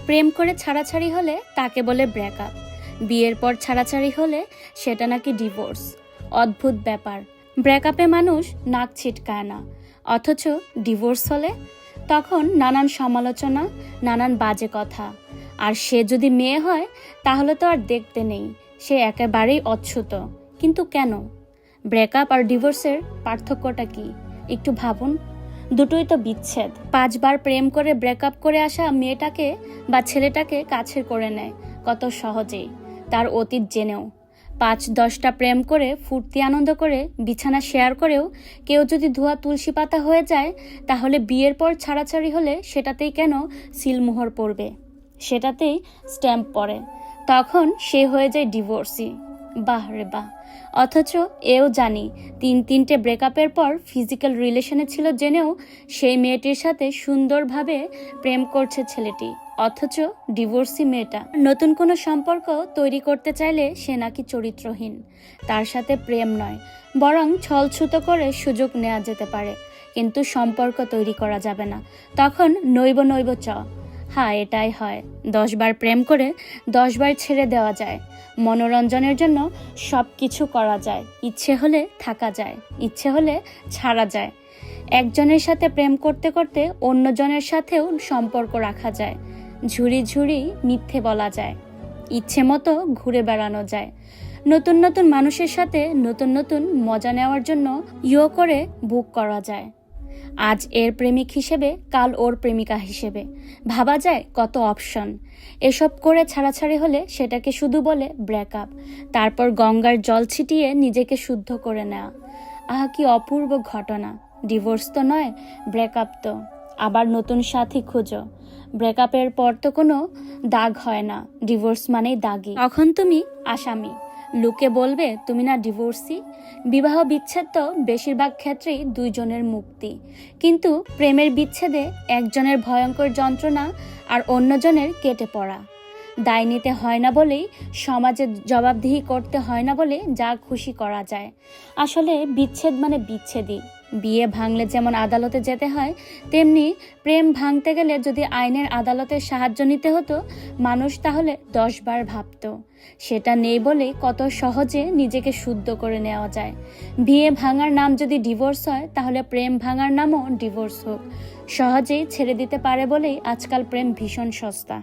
প্রেম করে ছাড়াছাড়ি হলে তাকে বলে ব্রেকআপ, বিয়ের পর ছাড়াছাড়ি হলে সেটা নাকি ডিভোর্স। অদ্ভুত ব্যাপার, ব্রেকআপে মানুষ নাক ছিটকায় না, অথচ ডিভোর্স হলে তখন নানান সমালোচনা, নানান বাজে কথা। আর সে যদি মেয়ে হয় তাহলে তো আর দেখতে নেই, সে একেবারেই অচ্ছুত। কিন্তু কেন? ব্রেকআপ আর ডিভোর্সের পার্থক্যটা কি একটু ভাবুন। দুটোই তো বিচ্ছেদ। 5 বার প্রেম করে ব্রেকআপ করে আসা মেয়েটাকে বা ছেলেটাকে কাছের করে নেয় কত সহজেই, তার অতীত জেনেও। 5-10টা প্রেম করে ফুর্তি আনন্দ করে বিছানা শেয়ার করেও কেউ যদি ধোয়া তুলসী পাতা হয়ে যায়, তাহলে বিয়ের পর ছাড়াছাড়ি হলে সেটাতেই কেন সিলমোহর পড়বে, সেটাতেই স্ট্যাম্প পড়ে, তখন সে হয়ে যায় ডিভোর্সি। বাহ রে বাহ। অথচ এও জানি 3-3টে ব্রেকআপের পর ফিজিক্যাল রিলেশনে ছিল জেনেও সেই মেয়েটির সাথে সুন্দরভাবে প্রেম করছে ছেলেটি, অথচ ডিভোর্সি মেয়েটা। নতুন কোনো সম্পর্ক তৈরি করতে চাইলে সে নাকি চরিত্রহীন, তার সাথে প্রেম নয় বরং ছলছুতো করে সুযোগ নেওয়া যেতে পারে, কিন্তু সম্পর্ক তৈরি করা যাবে না। তখন নৈব নৈব চ। হ্যাঁ, এটাই হয়। 10 বার প্রেম করে 10 বার ছেড়ে দেওয়া যায়। মনোরঞ্জনের জন্য সব কিছু করা যায়, ইচ্ছে হলে থাকা যায়, ইচ্ছে হলে ছাড়া যায়। একজনের সাথে প্রেম করতে করতে অন্যজনের সাথেও সম্পর্ক রাখা যায়, ঝুড়ি ঝুড়ি মিথ্যে বলা যায়, ইচ্ছে মতো ঘুরে বেড়ানো যায়। নতুন নতুন মানুষের সাথে নতুন নতুন মজা নেওয়ার জন্য করে বুক করা যায়। আজ এর প্রেমিক হিসেবে, কাল ওর প্রেমিকা হিসেবে ভাবা যায় কত অপশন। এসব করে ছাড়াছাড়ি হলে সেটাকে শুধু বলে ব্রেকআপ, তারপর গঙ্গার জল ছিটিয়ে নিজেকে শুদ্ধ করে নেওয়া। আহা, কি অপূর্ব ঘটনা। ডিভোর্স তো নয়, ব্রেকআপ তো। আবার নতুন সাথী খুঁজো। ব্রেকআপের পর তো কোনো দাগ হয় না, ডিভোর্স মানেই দাগি। তখন তুমি আসামি, লোকে বলবে তুমি না ডিভোর্সি। বিবাহ বিচ্ছেদ তো বেশিরভাগ ক্ষেত্রেই দুইজনের মুক্তি, কিন্তু প্রেমের বিচ্ছেদে একজনের ভয়ঙ্কর যন্ত্রণা আর অন্যজনের কেটে পড়া। দায় নিতে হয় না বলেই, সমাজে জবাবদিহি করতে হয় না বলে যা খুশি করা যায়। আসলে বিচ্ছেদ মানে বিচ্ছেদই। বিয়ে ভাঙলে যেমন আদালতে যেতে হয়, তেমনি প্রেম ভাঙতে গেলে যদি আইনের আদালতের সাহায্য নিতে হতো, মানুষ তাহলে 10 বার ভাবত। সেটা নেই বলেই কত সহজে নিজেকে শুদ্ধ করে নেওয়া যায়। বিয়ে ভাঙার নাম যদি ডিভোর্স হয়, তাহলে প্রেম ভাঙার নামও ডিভোর্স হোক। সহজেই ছেড়ে দিতে পারে বলেই আজকাল প্রেম ভীষণ সস্তা।